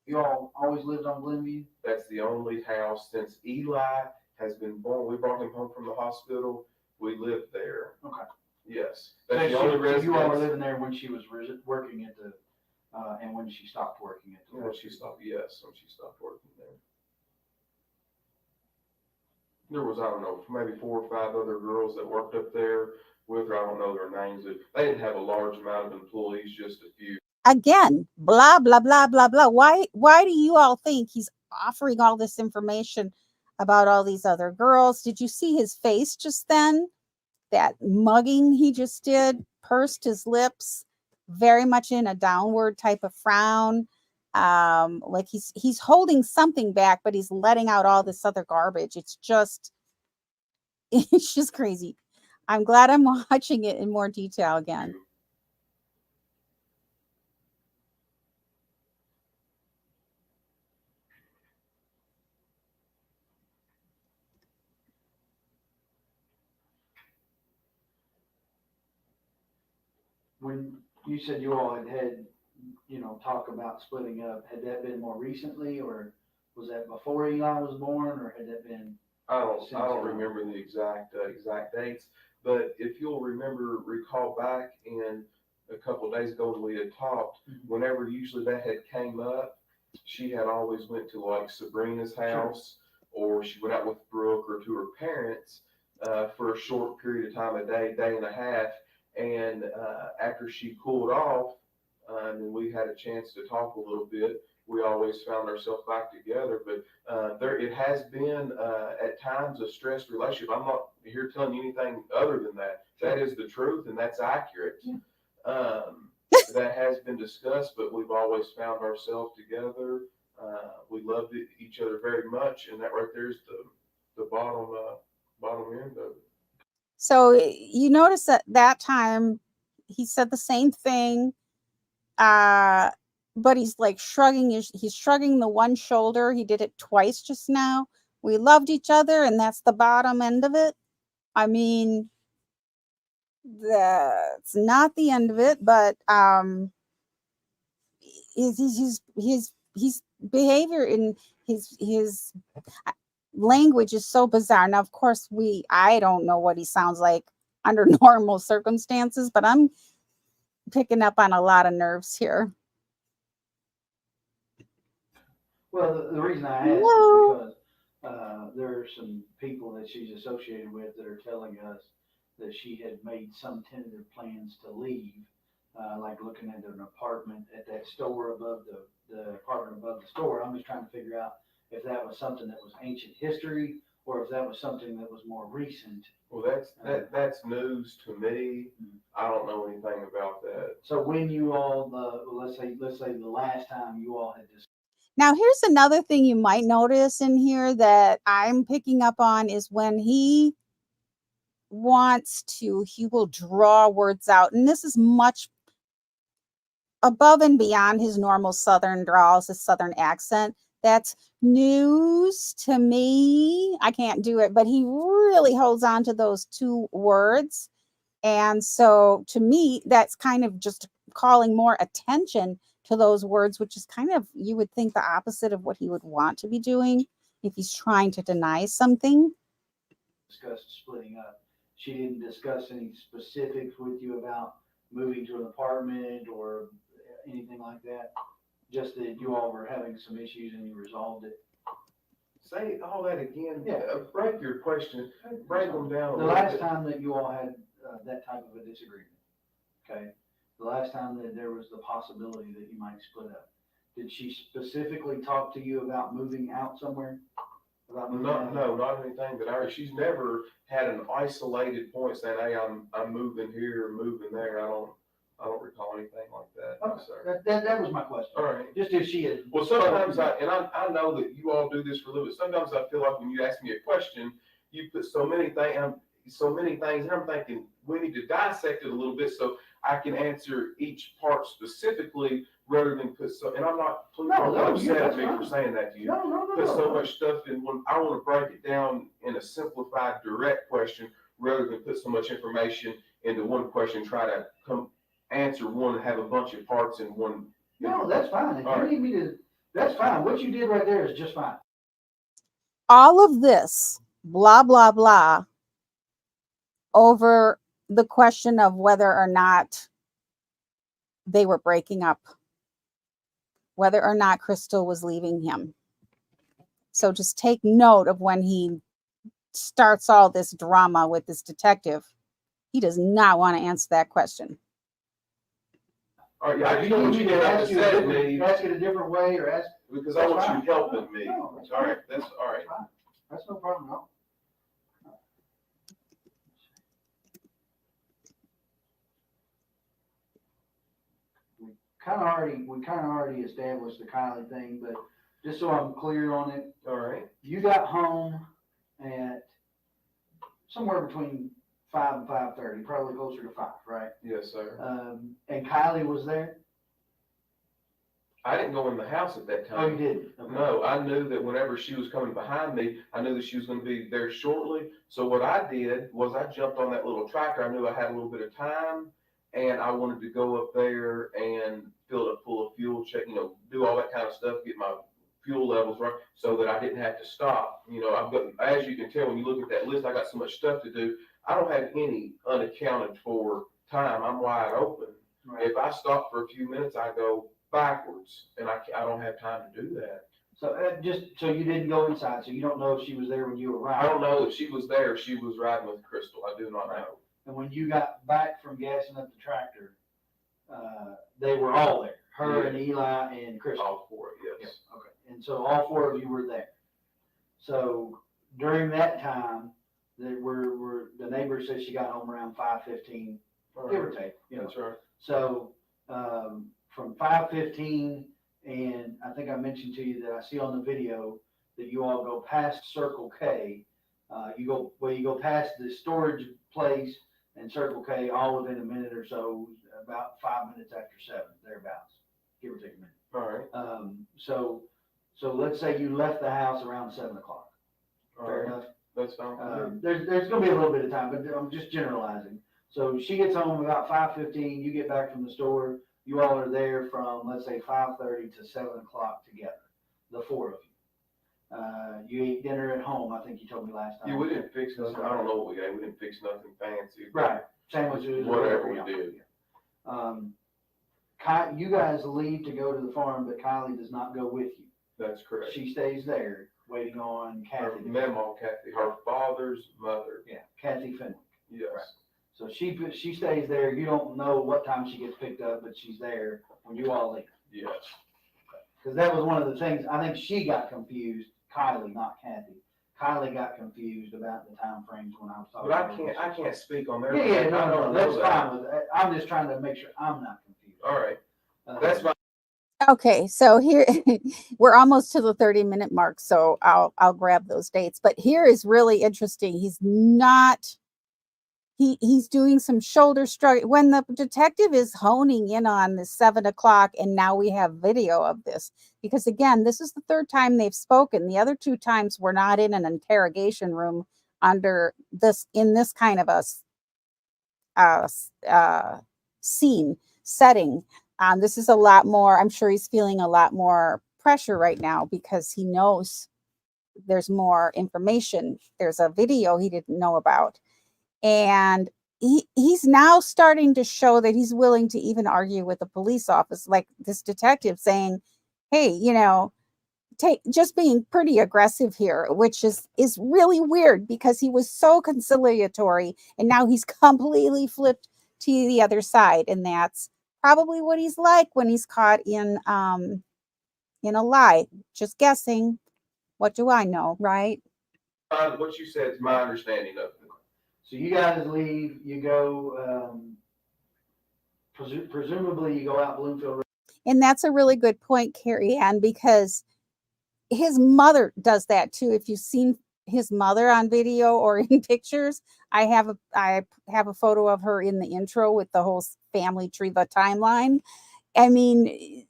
You all always lived on Glenview? That's the only house since Eli has been born. We brought him home from the hospital. We lived there. Okay. Yes. That's That's so the only residence. you all were living there when she was working at the, and when she stopped working at the. When she stopped working there. There was, I don't know, maybe 4 or 5 other girls that worked up there with her. I don't know their names. They didn't have a large amount of employees, just a few. Again, blah, blah, blah, blah, blah. Why do you all think he's offering all this information about all these other girls? Did you see his face just then? That mugging he just did, pursed his lips, very much in a downward type of frown. Like he's holding something back, but he's letting out all this other garbage. It's just It's just crazy. I'm glad I'm watching it in more detail again. When you said you all had, talk about splitting up, had that been more recently, or was that before Eli was born, or had that been? I don't remember the exact dates, but if you'll recall back in a couple of days ago when we had talked, whenever usually that had came up, she had always went to like Sabrina's house, or she went out with Brooke or to her parents for a short period of time, a day and a half, and after she cooled off, and we had a chance to talk a little bit, we always found ourselves back together. But it has been at times a stressed relationship. I'm not here telling you anything other than that. That is the truth, and that's accurate. That has been discussed, but we've always found ourselves together. We loved each other very much, and that right there is the bottom end of it. So you notice that time he said the same thing, but he's like he's shrugging the one shoulder. He did it twice just now. We loved each other, and that's the bottom end of it. I mean, that's not the end of it, but his behavior in his language is so bizarre. Now, of course, I don't know what he sounds like under normal circumstances, but I'm picking up on a lot of nerves here. Well, the reason I asked is because there are some people that she's associated with that are telling us that she had made some tentative plans to leave, like looking at an apartment at that store above the apartment above the store. I'm just trying to figure out if that was something that was ancient history or if that was something that was more recent. Well, that's news to me. I don't know anything about that. So when you all, let's say the last time you all had discussed. Now, here's another thing you might notice in here that I'm picking up on is when he wants to, he will draw words out. And this is much above and beyond his normal Southern drawls, his Southern accent. That's news to me. I can't do it, but he really holds on to those two words. And so to me, that's kind of just calling more attention to those words, which is kind of, you would think, the opposite of what he would want to be doing if he's trying to deny something. Discussed splitting up. She didn't discuss any specifics with you about moving to an apartment or anything like that. Just that you all were having some issues and you resolved it. Say all that again. Yeah. Break your question. Break them down. The last time that you all had that type of a disagreement, okay? The last time that there was the possibility that you might split up, did she specifically talk to you about moving out somewhere? No, not anything. But she's never had an isolated point saying, "Hey, I'm moving here, or moving there." I don't recall anything like that. Okay. Sir. That was my question. All right. Just if she had. Well, sometimes I know that you all do this for a little bit. Sometimes I feel like when you ask me a question, you put so many things, and I'm thinking we need to dissect it a little bit so I can answer each part specifically rather than put so. And I'm not. Please don't get upset at me for saying that to you. No. Put so much stuff in when I want to break it down in a simplified, direct question rather than put so much information into one question. Try to answer one and have a bunch of parts in one. No, that's fine. If you need me to, that's fine. What you did right there is just fine. All of this, blah, blah, blah, over the question of whether or not they were breaking up, whether or not Crystal was leaving him. So just take note of when he starts all this drama with this detective. He does not want to answer that question. All right, yeah, you don't need to ask it a different way or ask. Because I want you helping me. No, all right, that's all right. That's no problem at all. We kind of already established the Kylie thing, but just so I'm clear on it. All right. You got home at somewhere between 5 and 5:30, probably closer to 5, right? Yes, sir. And Kylie was there? I didn't go in the house at that Oh, you time. didn't? Okay. No, I knew that whenever she was coming behind me, I knew that she was gonna be there shortly. So what I did was I jumped on that little tractor. I knew I had a little bit of time and I wanted to go up there and fill it full of fuel, check, do all that kind of stuff, get my fuel levels right, so that I didn't have to stop. I've got, as you can tell, when you look at that list, I got so much stuff to do. I don't have any unaccounted for time. I'm wide open. Right. If I stop for a few minutes, I go backwards, and I don't have time to do that. So so you didn't go inside, so you don't know if she was there when you arrived. I don't know if she was there. She was riding with Crystal. I do not know. And when you got back from gassing up the tractor, they were all there. Her and Eli and Crystal. All four, yes. Yeah, okay. And so all 4 of you were there. So during that time, the neighbor said she got home around 5:15, give or take. That's right. So from 5:15, and I think I mentioned to you that I see on the video that you all go past Circle K. You go past the storage place and Circle K all within a minute or so, about 5 minutes after 7, thereabouts, give or take a minute. All right. So let's say you left the house around 7 o'clock. Fair enough. That's fine. There's going to be a little bit of time, but I'm just generalizing. So she gets home about 5:15. You get back from the store. You all are there from, let's say, 5:30 to 7 o'clock together, the 4 of you. You ate dinner at home, I think you told me last time. Yeah, we didn't fix nothing. I don't know what we ate. We didn't fix nothing fancy. Right. Sandwiches. Whatever we did. You guys leave to go to the farm, but Kylie does not go with you. That's correct. She stays there waiting on Her Kathy. Mamaw, Kathy, her father's mother. Yeah, Kathy Fenwick. Yes. Right. So she stays there. You don't know what time she gets picked up, but she's there when you all leave. Yes. Because that was one of the things, I think she got confused, Kylie, not Kathy. Kylie got confused about the time frames when I was talking. But I can't speak on their. Yeah, no, that's that. fine with that. I'm just trying to make sure I'm not confused. All right. That's fine. Okay, so here we're almost to the 30-minute mark, so I'll grab those dates. But here is really interesting. He's doing some shoulder shrug when the detective is honing in on the 7 o'clock, and now we have video of this. Because again, this is the 3rd time they've spoken. The other 2 times we're not in an interrogation room in this kind of a setting. This is a lot more, I'm sure he's feeling a lot more pressure right now because he knows there's more information. There's a video he didn't know about. And he's now starting to show that he's willing to even argue with the police office, like this detective saying, hey, just being pretty aggressive here, which is really weird because he was so conciliatory and now he's completely flipped to the other side. And that's probably what he's like when he's caught in a lie. Just guessing. What do I know, right? What you said is my understanding of it. So you guys leave, you go, presumably you go out Bloomfield. And that's a really good point, Carrie Ann, because his mother does that too. If you've seen his mother on video or in pictures, I have a photo of her in the intro with the whole family tree, the timeline. I mean,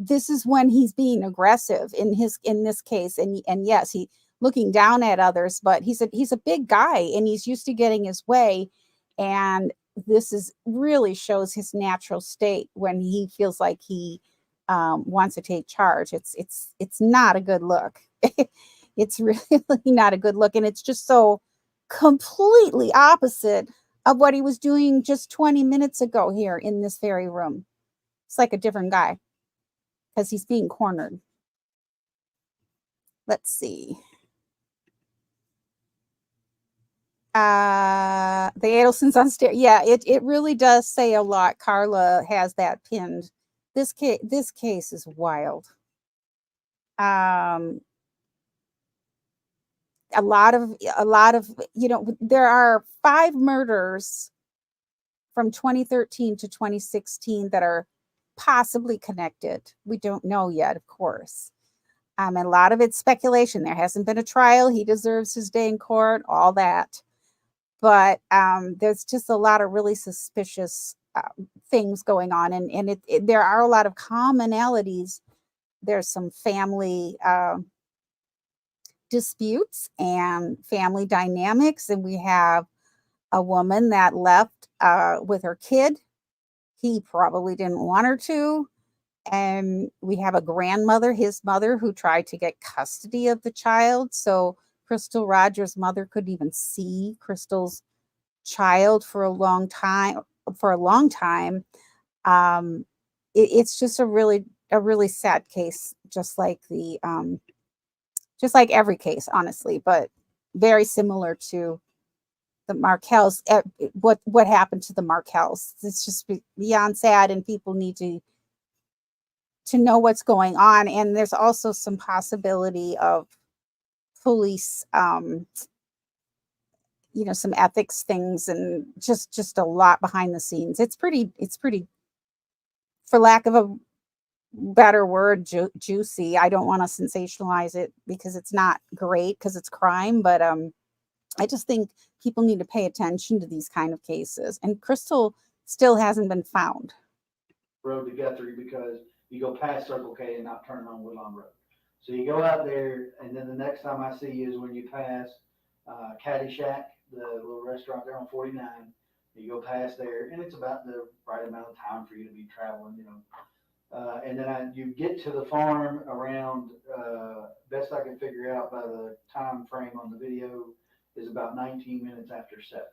this is when he's being aggressive in this case. And yes, he looking down at others, but he's a big guy and he's used to getting his way. And this really shows his natural state when he feels like he wants to take charge. It's not a good look. It's really not a good look. And it's just so completely opposite of what he was doing just 20 minutes ago here in this very room. It's like a different guy because he's being cornered. Let's see. The Adelsons on stairs. Yeah, it really does say a lot. Carla has that pinned. This case is wild. A lot of, there are 5 murders from 2013 to 2016 that are possibly connected. We don't know yet, of course. And a lot of it's speculation. There hasn't been a trial. He deserves his day in court, all that. but there's just a lot of really suspicious things going on, and there are a lot of commonalities. There's some family disputes and family dynamics, and we have a woman that left with her kid. He probably didn't want her to. And we have a grandmother, his mother, who tried to get custody of the child. So Crystal Rogers' mother couldn't even see Crystal's child for a long time. It's just a really sad case, just like every case, honestly, but very similar to the Markells. What happened to the Markells? It's just beyond sad, and people need to know what's going on. And there's also some possibility of police, some ethics things, and just a lot behind the scenes. It's pretty, for lack of a better word, juicy. I don't want to sensationalize it because it's not great, because it's crime, but I just think people need to pay attention to these kind of cases. And Crystal still hasn't been found. Road to Guthrie, because you go past Circle K and not turn on Woodlawn Road. So you go out there, and then the next time I see you is when you pass Caddy Shack, the little restaurant there on 49. You go past there, and it's about the right amount of time for you to be traveling, and then you get to the farm around, best I can figure out by the time frame on the video, is about 19 minutes after 7.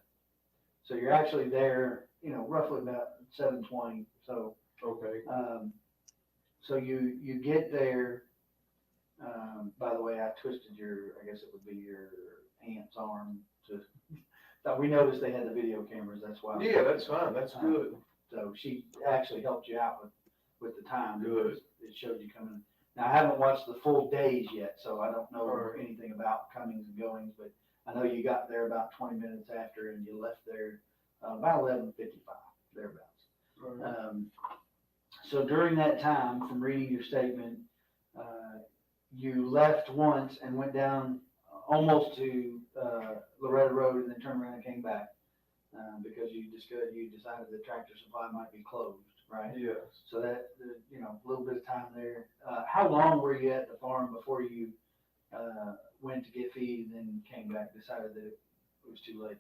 So you're actually there, roughly about 7:20. So Okay. So you get there. By the way, I twisted I guess it would be your aunt's arm to. We noticed they had the video cameras. That's why. Yeah, that's fine. That's good. So she actually helped you out with the time. Good. It showed you coming. Now I haven't watched the full days yet, so I don't know anything about comings and goings. But I know you got there about 20 minutes after, and you left there about 11:55 thereabouts. Right. So during that time, from reading your statement, you left once and went down almost to Loretta Road, and then turned around and came back because you decided that Tractor Supply might be closed, right? Yes. So that a little bit of time there. How long were you at the farm before you went to get feed and then came back? Decided that it was too late.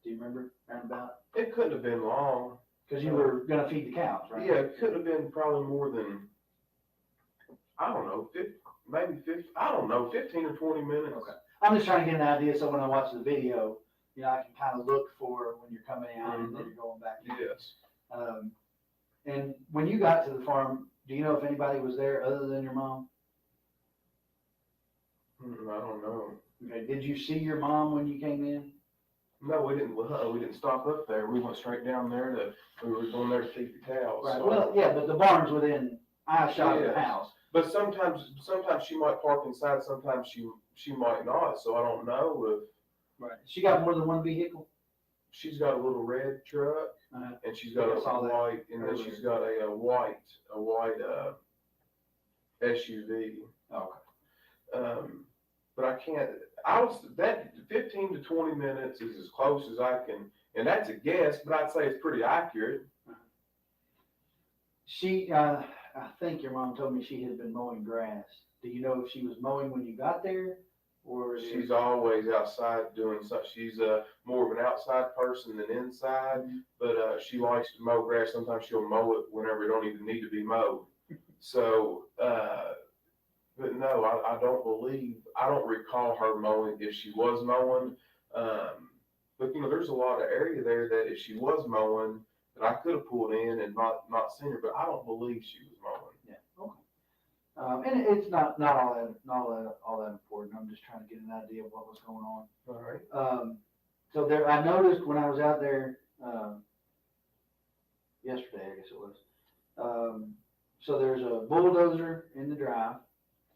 Do you remember roundabout? It couldn't have been long. Because you were going to feed the cows, right? Yeah, it could have been probably more than, I don't know, 15 or 20 minutes. Okay. I'm just trying to get an idea, so when I watch the video, I can kind of look for when you're coming out and then you're going back in. Yes. And when you got to the farm, do you know if anybody was there other than your mom? I don't know. Okay. Did you see your mom when you came in? No, we didn't stop up there. We went straight down there we were going there to feed the cows. Right. So. Well, yeah, but the barn's within eyeshot of the house. But sometimes she might park inside. Sometimes she might not. So I don't know if. Right. She got more than one vehicle. She's got a little red truck, and she's got a white, and then she's got a white SUV. Okay. But I can't. That 15 to 20 minutes is as close as I can, and that's a guess, but I'd say it's pretty accurate. I think your mom told me she had been mowing grass. Do you know if she was mowing when you got there, or she's always outside doing stuff? She's more of an outside person than inside, but she likes to mow grass. Sometimes she'll mow it whenever it don't even need to be mowed. So. But no, I don't recall her mowing if she was mowing. But there's a lot of area there that if she was mowing, that I could have pulled in and not seen her, but I don't believe she was mowing. Yeah. Okay. And it's not all that important. I'm just trying to get an idea of what was going on. All right. So there, I noticed when I was out there yesterday, I guess it was. So there's a bulldozer in the drive.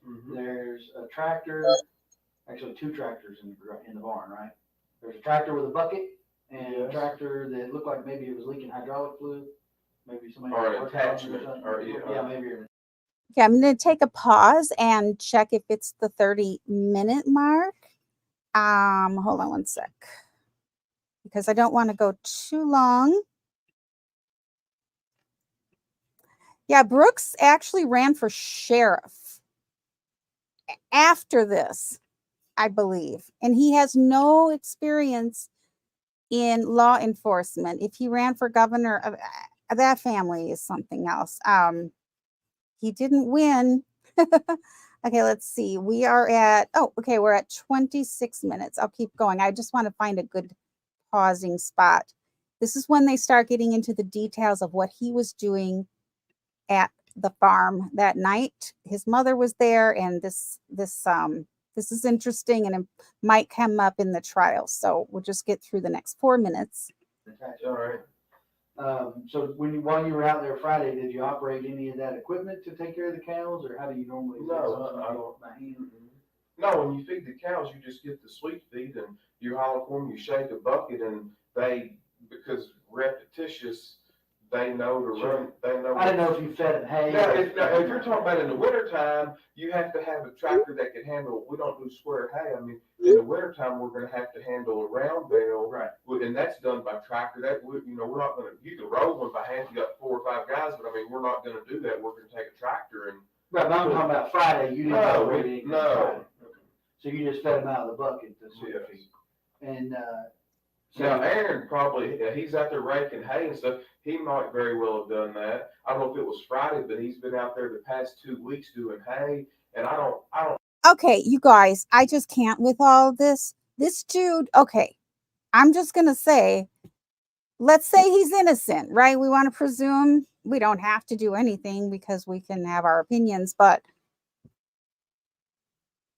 Mm-hmm. There's a tractor, actually 2 tractors in the barn, right? There's a tractor with a bucket and a tractor that looked like maybe it was leaking hydraulic fluid. Maybe somebody or an attachment, maybe. Okay, I'm going to take a pause and check if it's the 30-minute mark. Hold on one sec. because I don't want to go too long. Yeah, Brooks actually ran for sheriff after this, I believe. And he has no experience in law enforcement. If he ran for governor of that family is something else. He didn't win. Okay, let's see. We are at, oh, okay, we're at 26 minutes. I'll keep going. I just want to find a good pausing spot. This is when they start getting into the details of what he was doing at the farm that night. His mother was there, and this is interesting, and it might come up in the trial. So we'll just get through the next 4 minutes. All right. So while you were out there Friday, did you operate any of that equipment to take care of the cows, or how do you normally? No, I don't. By hand? No, when you feed the cows, you just get the sweet feed and you holler for them, you shake a bucket, and they, because repetitious, they know to Sure. run, they know. I didn't know if you fed them hay. Now, if you're talking about in the wintertime, you have to have a tractor that can handle, we don't do square hay. I mean, in the wintertime, we're gonna have to handle a round bale. Right. And that's done by tractor. That, we're not gonna, you can roll one by hand, you got 4 or 5 guys, but I mean, we're not gonna do that. We're gonna take a tractor and. Right, but I'm talking about Friday, you didn't operate anything No. Friday. So you just fed them out of the bucket, the sweet Yes. feed. And, Now, Aaron probably, he's out there raking hay and stuff. He might very well have done that. I don't know if it was Friday, but he's been out there the past 2 weeks doing hay. And I don't. Okay, you guys, I just can't with all this. This dude, okay, I'm just going to say, let's say he's innocent, right? We want to presume we don't have to do anything because we can have our opinions, but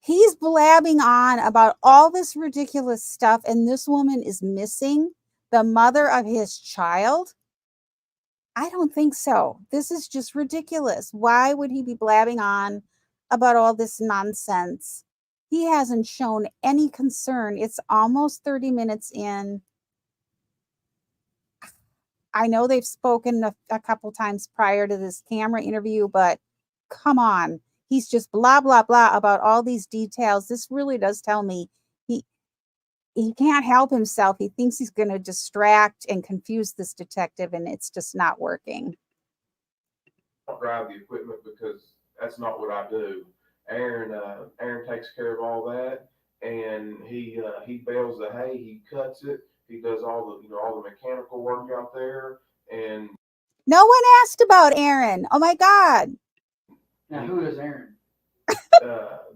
he's blabbing on about all this ridiculous stuff, and this woman is missing the mother of his child. I don't think so. This is just ridiculous. Why would he be blabbing on about all this nonsense? He hasn't shown any concern. It's almost 30 minutes in. I know they've spoken a couple times prior to this camera interview, but come on. He's just blah, blah, blah about all these details. This really does tell me he can't help himself. He thinks he's going to distract and confuse this detective, and it's just not working. I don't drive the equipment because that's not what I do. Aaron takes care of all that, and he bales the hay, he cuts it, he does all the mechanical work out there, and no one asked about Aaron. Oh my God. now who is Aaron?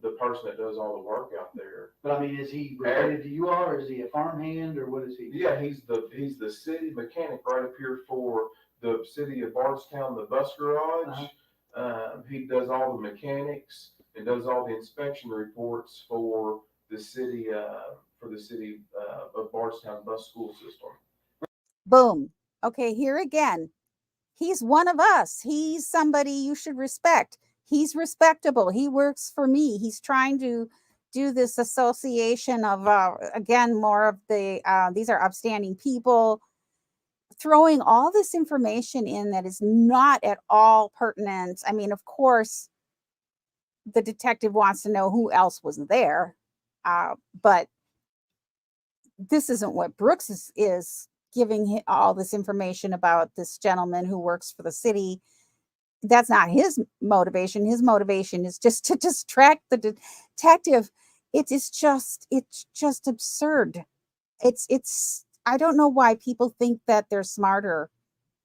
the person that does all the work out there. But I mean, is he related to you all, or is he a farmhand, or what is he? Yeah, he's the city mechanic right up here for the city of Bardstown, the bus garage. He does all the mechanics and does all the inspection reports for the city of Bardstown bus school system. Boom. Okay, here again. He's one of us. He's somebody you should respect. He's respectable. He works for me. He's trying to do this association of, again, more of the, these are upstanding people, throwing all this information in that is not at all pertinent. I mean, of course, the detective wants to know who else was there, but this isn't what Brooks is giving all this information about this gentleman who works for the city. That's not his motivation. His motivation is just to distract the detective. It's just absurd. It's I don't know why people think that they're smarter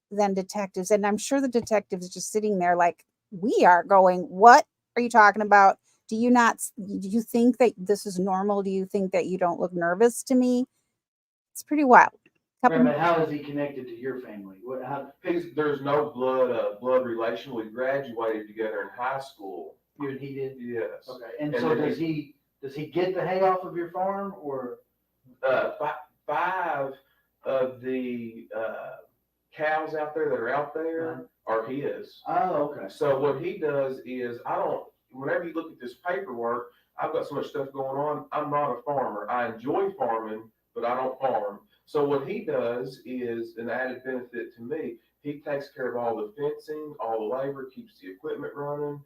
than detectives. And I'm sure the detective is just sitting there like we are going, what are you talking about? Do you think that this is normal? Do you think that you don't look nervous to me? It's pretty wild. Right, but how is he connected to your family? There's no blood relation. We graduated together in high school. You and he did? Yes. Okay. And so does he get the hay off of your farm, or? 5 of the cows out there that are out there are his. Oh, okay. So what he does is, whenever you look at this paperwork, I've got so much stuff going on. I'm not a farmer. I enjoy farming, but I don't farm. So what he does is an added benefit to me. He takes care of all the fencing, all the labor, keeps the equipment running.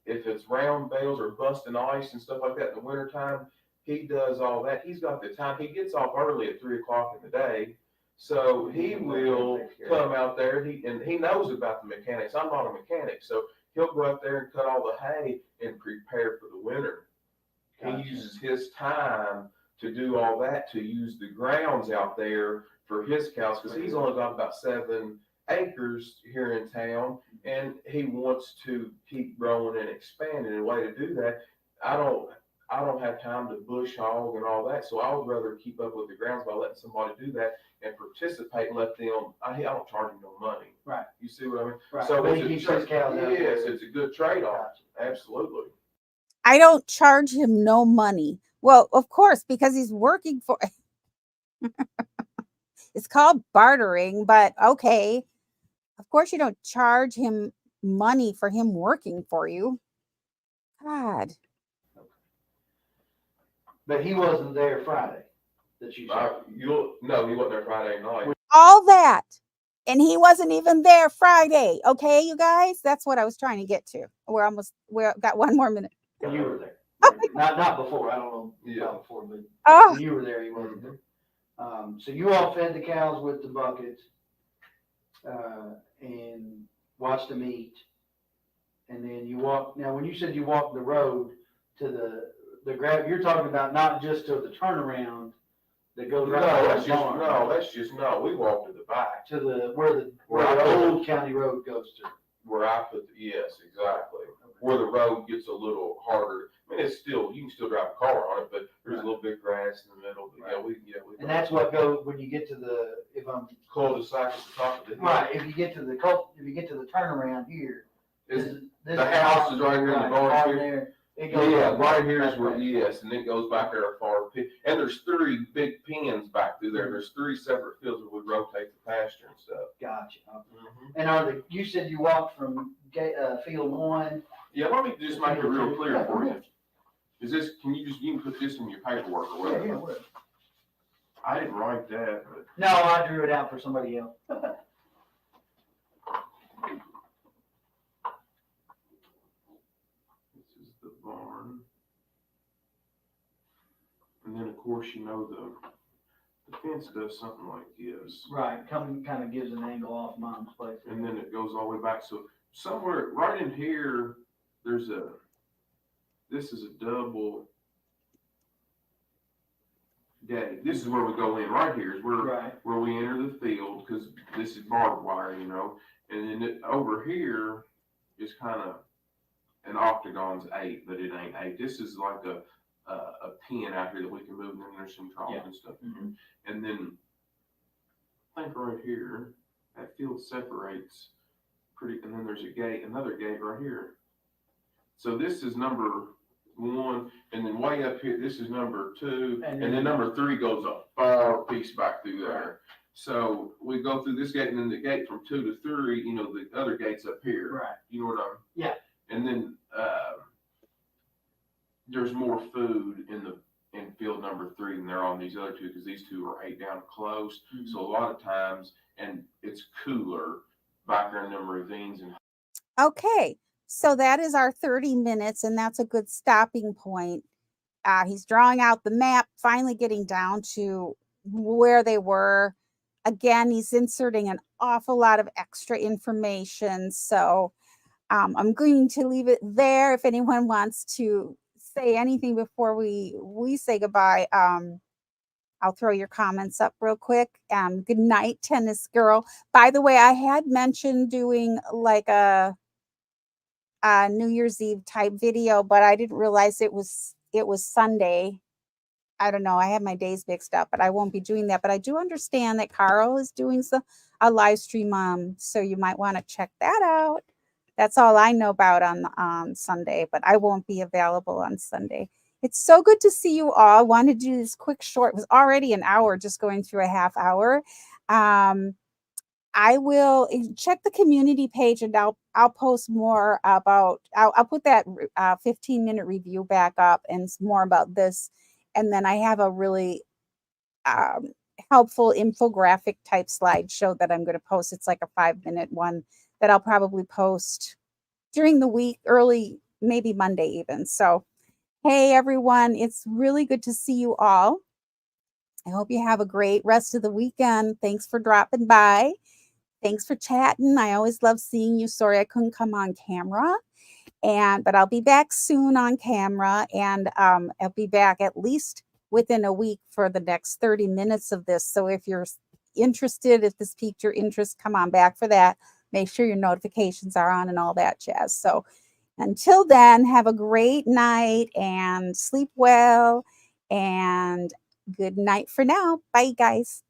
If it's round bales or busting ice and stuff like that in the wintertime, he does all that. He's got the time. He gets off early at 3 o'clock in the day. So he will come out there, and he knows about the mechanics. I'm not a mechanic, so he'll go out there and cut all the hay and prepare for the winter. Gotcha. He uses his time to do all that, to use the grounds out there for his cows, because he's only got about 7 acres here in town, and he wants to keep growing and expanding. And a way to do that, I don't have time to bush hog and all that, so I would rather keep up with the grounds by letting somebody do that and participate and let them. I don't charge them no money. Right. You see what I mean? Right. So But he keeps his cows out yes, there. it's a good trade-off. Gotcha. Absolutely. I don't charge him no money. Well, of course, because he's working for it's called bartering, but okay. Of course you don't charge him money for him working for you. God. But he wasn't there Friday that you saw. No, he wasn't there Friday night. All that. And he wasn't even there Friday. Okay, you guys? That's what I was trying to get to. We're got 1 more minute. You were there. Not before. I don't know about before, but Oh, when you were there, he wasn't there. So you all fed the cows with the buckets and watched them eat. And then you walked. Now, when you said you walked the road to the grab, you're talking about not just to the turnaround that goes right by the barn. No, we walked to the back. To where the old county road goes to. Where I put yes, exactly. Where the road gets a little harder. I mean, you can still drive a car on it, but there's a little bit of grass in the middle. But Right. we And that's what goes when you get to cul-de-sac at the top of the hill. right. If you get to the turnaround here, this The house is right here in the barn here. there. It goes Right here is where, yes, and it goes back there far. And there's 3 big pens back through there. There's 3 separate fields where we rotate the pasture and stuff. Gotcha. And you said you walked from field 1. Yeah, let me just make it real clear for you. You can put this in your paperwork or whatever. Yeah. I didn't write that, but. No, I drew it out for somebody else. This is the barn. And then, of course, the fence does something like this. Right. Kind of gives an angle off Mom's place. And then it goes all the way back. So somewhere right in here, this is a double gate. This is where we go in. Right here is where we enter the field, because this is barbed wire, And then over here is kind of an octagon's 8, but it ain't 8. This is like a pen out here that we can move, and then there's some troughs and stuff in here. And then I think right here, that field separates and then there's another gate right here. So this is number 1, and then way up here, this is number 2, and then number 3 goes a far piece back through there. Right. So we go through this gate, and then the gate from 2 to 3, the other gate's up here. Right. You know what I mean? Yeah. And then there's more food in field number 3 than there are on these other 2, because these 2 are 8 down close. Mm-hmm. So a lot of times, and it's cooler back there in them ravines. okay. So that is our 30 minutes, and that's a good stopping point. He's drawing out the map, finally getting down to where they were. Again, he's inserting an awful lot of extra information. So I'm going to leave it there. If anyone wants to say anything before we say goodbye, I'll throw your comments up real quick. Good night, tennis girl. By the way, I had mentioned doing like a New Year's Eve type video, but I didn't realize it was Sunday. I don't know. I have my days mixed up, but I won't be doing that. But I do understand that Carl is doing a live stream. So you might want to check that out. That's all I know about on Sunday, but I won't be available on Sunday. It's so good to see you all. I wanted to do this quick short. It was already an hour, just going through a half hour. I will check the community page, and I'll post more about, I'll put that 15-minute review back up and more about this. And then I have a really helpful infographic type slideshow that I'm going to post. It's like a 5-minute one that I'll probably post during the week, early, maybe Monday even. So Hey, everyone. It's really good to see you all. I hope you have a great rest of the weekend. Thanks for dropping by. Thanks for chatting. I always love seeing you. Sorry I couldn't come on camera. But I'll be back soon on camera, and I'll be back at least within a week for the next 30 minutes of this. So if you're interested, if this piqued your interest, come on back for that. Make sure your notifications are on and all that jazz. So until then, have a great night and sleep well, and good night for now. Bye, guys.